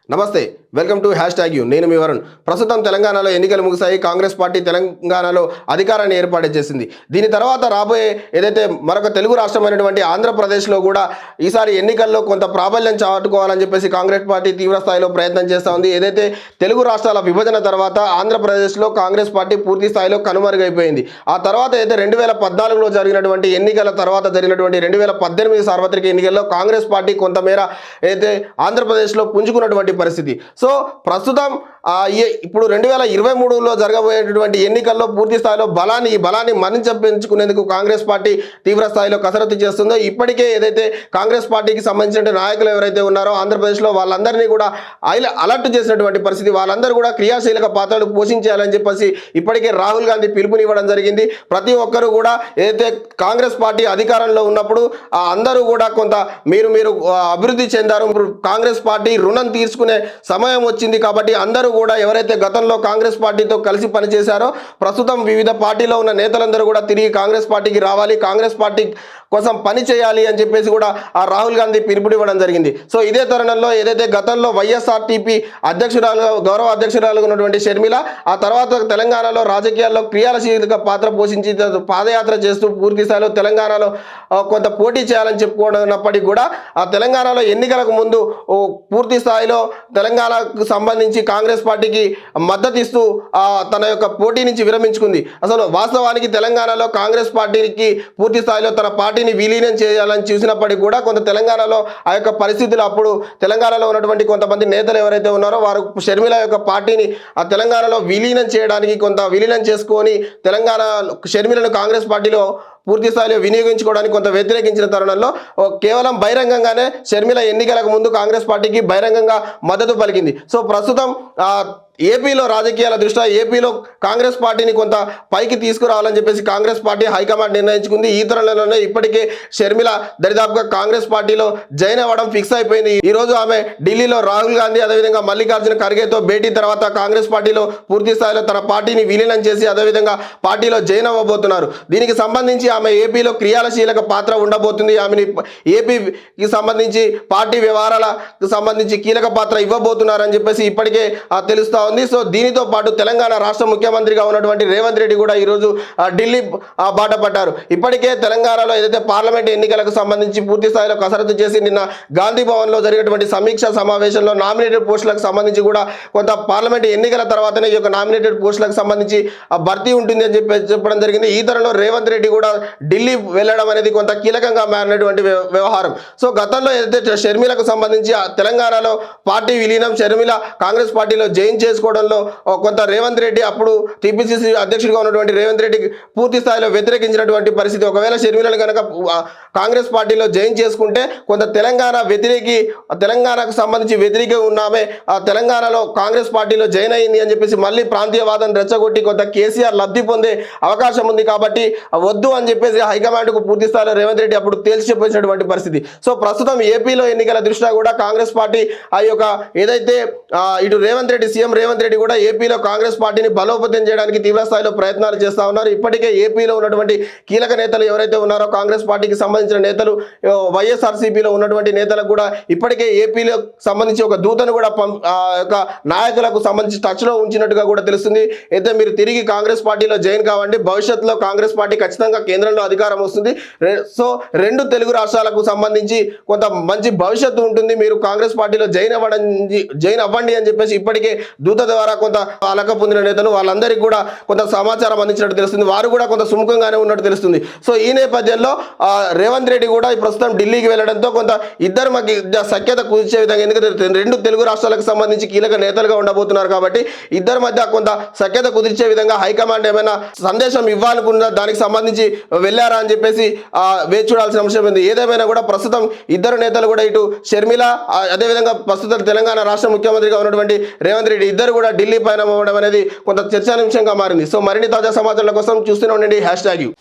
నమస్తే, welcome to #you. నేను మీ వరుణ్. ప్రస్తుతం తెలంగాణలో ఎన్నికలు ముగిశాయి. కాంగ్రెస్ పార్టీ తెలంగాణలో అధికారాన్ని ఏర్పాటు చేసింది. దీని తర్వాత రాబోయే ఏదైతే మరొక తెలుగు రాష్ట్రమైనటువంటి ఆంధ్రప్రదేశ్లో కూడా ఈసారి ఎన్నికల్లో కొంత ప్రాబల్యం చాటుకోవాలని చెప్పేసి కాంగ్రెస్ పార్టీ తీవ్ర స్థాయిలో ప్రయత్నం చేస్తూ ఉంది. ఏదైతే తెలుగు రాష్ట్రాల విభజన తర్వాత ఆంధ్రప్రదేశ్లో కాంగ్రెస్ పార్టీ పూర్తి స్థాయిలో కనుమరుగైపోయింది. ఆ తర్వాత అయితే 2014లో జరిగినటువంటి ఎన్నికల తర్వాత జరిగినటువంటి 2018 సార్వత్రిక ఎన్నికల్లో కాంగ్రెస్ పార్టీ కొంతమేర అయితే ఆంధ్రప్రదేశ్లో పుంజుకున్నటువంటి పరిస్థితి. సో ప్రస్తుతం ఇప్పుడు 2023లో జరగబోయేటటువంటి ఎన్నికల్లో పూర్తి స్థాయిలో ఈ బలాన్ని మరింత పెంచుకునేందుకు కాంగ్రెస్ పార్టీ తీవ్ర స్థాయిలో కసరత్తు చేస్తుందో, ఇప్పటికే ఏదైతే కాంగ్రెస్ పార్టీకి సంబంధించిన నాయకులు ఎవరైతే ఉన్నారో ఆంధ్రప్రదేశ్లో వాళ్ళందరినీ కూడా అలర్ట్ చేసినటువంటి పరిస్థితి. వాళ్ళందరూ కూడా క్రియాశీలక పాత్రలు పోషించాలని చెప్పేసి ఇప్పటికే రాహుల్ గాంధీ పిలుపునివ్వడం జరిగింది. ప్రతి ఒక్కరు కూడా ఏదైతే కాంగ్రెస్ పార్టీ అధికారంలో ఉన్నప్పుడు అందరూ కూడా కొంత మీరు అభివృద్ధి చెందారు, కాంగ్రెస్ పార్టీ రుణం తీసుకునే సమయం వచ్చింది కాబట్టి అందరూ కూడా ఎవరైతే గతంలో కాంగ్రెస్ పార్టీతో కలిసి పనిచేశారో ప్రస్తుతం వివిధ పార్టీలో ఉన్న నేతలందరూ కూడా తిరిగి కాంగ్రెస్ పార్టీకి రావాలి, కాంగ్రెస్ పార్టీ కోసం పని చేయాలి అని చెప్పేసి కూడా రాహుల్ గాంధీ పిలుపునివ్వడం జరిగింది. సో ఇదే తరుణంలో ఏదైతే గతంలో వైఎస్ఆర్టీపీ గౌరవ అధ్యక్షురాలుగా ఉన్నటువంటి షర్మిల ఆ తర్వాత తెలంగాణలో రాజకీయాల్లో క్రియాశీలక పాత్ర పోషించి పాదయాత్ర చేస్తూ పూర్తి స్థాయిలో తెలంగాణలో కొంత పోటీ చేయాలని చెప్పుకున్నప్పటికీ కూడా ఆ తెలంగాణలో ఎన్నికలకు ముందు పూర్తి స్థాయిలో తెలంగాణకు సంబంధించి కాంగ్రెస్ పార్టీకి మద్దతు ఇస్తూ తన యొక్క పోటీ నుంచి విరమించుకుంది. అసలు వాస్తవానికి తెలంగాణలో కాంగ్రెస్ పార్టీకి పూర్తి స్థాయిలో తన పార్టీని విలీనం చేయాలని చూసినప్పటికీ కూడా కొంత తెలంగాణలో ఆ యొక్క పరిస్థితులు అప్పుడు తెలంగాణలో ఉన్నటువంటి కొంతమంది నేతలు ఎవరైతే ఉన్నారో వారు షర్మిల యొక్క పార్టీని ఆ తెలంగాణలో విలీనం చేయడానికి కొంత విలీనం చేసుకొని తెలంగాణ షర్మిలను కాంగ్రెస్ పార్టీలో పూర్తి స్థాయిలో వినియోగించుకోవడానికి కొంత వ్యతిరేకించిన తరుణంలో కేవలం బహిరంగంగానే షర్మిల ఎన్నికలకు ముందు కాంగ్రెస్ పార్టీకి బహిరంగంగా మద్దతు పలికింది. సో ప్రస్తుతం ఏపీలో రాజకీయాల దృష్ట్యా ఏపీలో కాంగ్రెస్ పార్టీని కొంత పైకి తీసుకురావాలని చెప్పేసి కాంగ్రెస్ పార్టీ హైకమాండ్ నిర్ణయించుకుంది. ఈ తరుణంలోనే ఇప్పటికే షర్మిల దరిదాపుగా కాంగ్రెస్ పార్టీలో జాయిన్ అవ్వడం ఫిక్స్ అయిపోయింది. ఈ రోజు ఆమె ఢిల్లీలో రాహుల్ గాంధీ అదేవిధంగా మల్లికార్జున ఖర్గేతో భేటీ తర్వాత కాంగ్రెస్ పార్టీలో పూర్తి స్థాయిలో తన పార్టీని విలీనం చేసి అదేవిధంగా పార్టీలో జాయిన్ అవ్వబోతున్నారు. దీనికి సంబంధించి ఆమె ఏపీలో క్రియాశీలక పాత్ర ఉండబోతుంది. ఆమెని ఏపీకి సంబంధించి పార్టీ వ్యవహారాలకు సంబంధించి కీలక పాత్ర ఇవ్వబోతున్నారని చెప్పేసి ఇప్పటికే తెలుస్తా ఉంది. సో దీనితో పాటు తెలంగాణ రాష్ట్ర ముఖ్యమంత్రిగా ఉన్నటువంటి రేవంత్ రెడ్డి కూడా ఈరోజు ఢిల్లీ బాట పట్టారు. ఇప్పటికే తెలంగాణలో ఏదైతే పార్లమెంట్ ఎన్నికలకు సంబంధించి పూర్తి స్థాయిలో కసరత్తు చేసి నిన్న గాంధీ భవన్లో జరిగినటువంటి సమీక్ష సమావేశంలో నామినేటెడ్ పోస్టులకు సంబంధించి కూడా కొంత పార్లమెంట్ ఎన్నికల తర్వాతనే ఈ యొక్క నామినేటెడ్ పోస్టులకు సంబంధించి భర్తీ ఉంటుంది అని చెప్పడం జరిగింది. ఈ తరంలో రేవంత్ రెడ్డి కూడా ఢిల్లీ వెళ్ళడం అనేది కొంత కీలకంగా మారినటువంటి వ్యవహారం. సో గతంలో ఏదైతే షర్మిలకు సంబంధించి తెలంగాణలో పార్టీ విలీనం షర్మిల కాంగ్రెస్ పార్టీలో జాయిన్ చేసుకోవడంలో కొంత రేవంత్ రెడ్డి అప్పుడు టీపీసీసీ అధ్యక్షుడిగా ఉన్నటువంటి రేవంత్ రెడ్డికి పూర్తి స్థాయిలో వ్యతిరేకించినటువంటి పరిస్థితి. ఒకవేళ షర్మిలను కనుక కాంగ్రెస్ పార్టీలో జాయిన్ చేసుకుంటే కొంత తెలంగాణకు సంబంధించి వ్యతిరేకంగా ఉన్నామే తెలంగాణలో కాంగ్రెస్ పార్టీలో జాయిన్ అయింది అని చెప్పేసి మళ్ళీ ప్రాంతీయవాదం రెచ్చగొట్టి కొంత కేసీఆర్ లబ్ధి పొందే అవకాశం ఉంది కాబట్టి వద్దు అని చెప్పేసి హైకమాండ్కు పూర్తి స్థాయిలో రేవంత్ రెడ్డి అప్పుడు తేల్చి చెప్పేసినటువంటి పరిస్థితి. సో ప్రస్తుతం ఏపీలో ఎన్నికల దృష్ట్యా కూడా కాంగ్రెస్ పార్టీ ఆ యొక్క ఏదైతే ఇటు సీఎం రేవంత్ రెడ్డి కూడా ఏపీలో కాంగ్రెస్ పార్టీని బలోపేతం చేయడానికి తీవ్ర స్థాయిలో ప్రయత్నాలు చేస్తూ ఉన్నారు. ఇప్పటికే ఏపీలో ఉన్నటువంటి కీలక నేతలు ఎవరైతే ఉన్నారో కాంగ్రెస్ పార్టీకి సంబంధించిన నేతలు వైఎస్ఆర్సీపీలో ఉన్నటువంటి నేతలకు కూడా ఇప్పటికే ఏపీలో సంబంధించి ఒక దూతను కూడా నాయకులకు సంబంధించి టచ్లో ఉంచినట్టుగా కూడా తెలుస్తుంది. అయితే మీరు తిరిగి కాంగ్రెస్ పార్టీలో జాయిన్ కావండి, భవిష్యత్తులో కాంగ్రెస్ పార్టీ ఖచ్చితంగా కేంద్రంలో అధికారం వస్తుంది. సో రెండు తెలుగు రాష్ట్రాలకు సంబంధించి కొంత మంచి భవిష్యత్తు ఉంటుంది, మీరు కాంగ్రెస్ పార్టీలో జాయిన్ అవ్వండి అని చెప్పేసి ఇప్పటికే దూత ద్వారా కొంత అలక పొందిన నేతలు వాళ్ళందరికీ కూడా కొంత సమాచారం అందించినట్టు తెలుస్తుంది. వారు కూడా కొంత సుముఖంగానే ఉన్నట్టు తెలుస్తుంది. సో ఈ నేపథ్యంలో రేవంత్ రెడ్డి కూడా ప్రస్తుతం ఢిల్లీకి వెళ్ళడంతో కొంత ఇద్దరు మధ్య సఖ్యత కుదిర్చే విధంగా, ఎందుకంటే రెండు తెలుగు రాష్ట్రాలకు సంబంధించి కీలక నేతలుగా ఉండబోతున్నారు కాబట్టి ఇద్దరి మధ్య కొంత సఖ్యత కుదిర్చే విధంగా హైకమాండ్ ఏమైనా సందేశం ఇవ్వాలనుకున్నా దానికి సంబంధించి వెళ్ళారా అని చెప్పేసి వేచి చూడాల్సిన అంశం ఉంది. ఏదేమైనా కూడా ప్రస్తుతం ఇద్దరు నేతలు కూడా ఇటు షర్మిల అదేవిధంగా ప్రస్తుతం తెలంగాణ రాష్ట్ర ముఖ్యమంత్రిగా ఉన్నటువంటి రేవంత్ రెడ్డి ఇద్దరు కూడా ఢిల్లీ పయనం అవ్వడం అనేది కొంత చర్చానీయాంశంగా మారింది. సో మరిన్ని తాజా సమాచారాల కోసం చూస్తూనే ఉండండి #యూ.